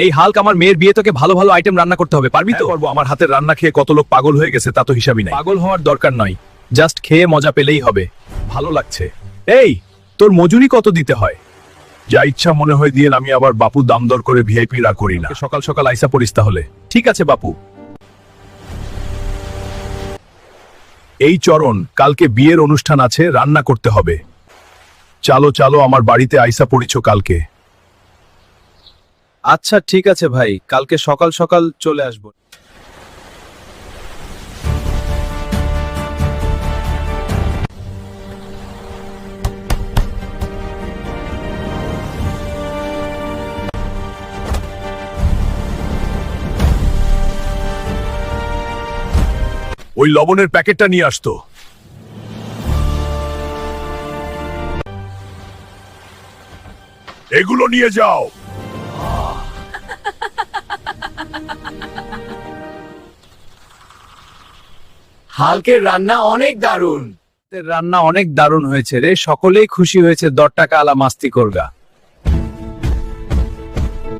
এই হাল্ক, আমার মেয়ের বিয়ে তোকে ভালো ভালো আইটেম রান্না করতে হবে, পারবি তো? পারবো। আমার হাতের রান্না খেয়ে কত লোক পাগল হয়ে গেছে তা তো হিসাবই নাই। পাগল হওয়ার দরকার নয়, জাস্ট খেয়ে মজা পেলেই হবে। ভালো লাগছে। এই, তোর মজুরি কত দিতে হয়? যা ইচ্ছা মনে হয় দিয়ে, আমি আবার বাপু দাম দর করে ভিআইপি রা করি না। সকাল সকাল আইসা পড়িস তাহলে। ঠিক আছে বাপু। এই চরণ, কালকে বিয়ের অনুষ্ঠান আছে, রান্না করতে হবে। চালো চালো, আমার বাড়িতে আইসা পড়িছ কালকে। আচ্ছা ঠিক আছে ভাই, কালকে সকাল সকাল চলে আসবো। ওই লবণের প্যাকেটটা নিয়ে আসতো। এগুলো নিয়ে যাও। হালকের রান্না অনেক দারুণ। রান্না অনেক দারুণ হয়েছে রে, সকলেই খুশি হয়েছে। 10 টাকা আলা মাস্তি করগা।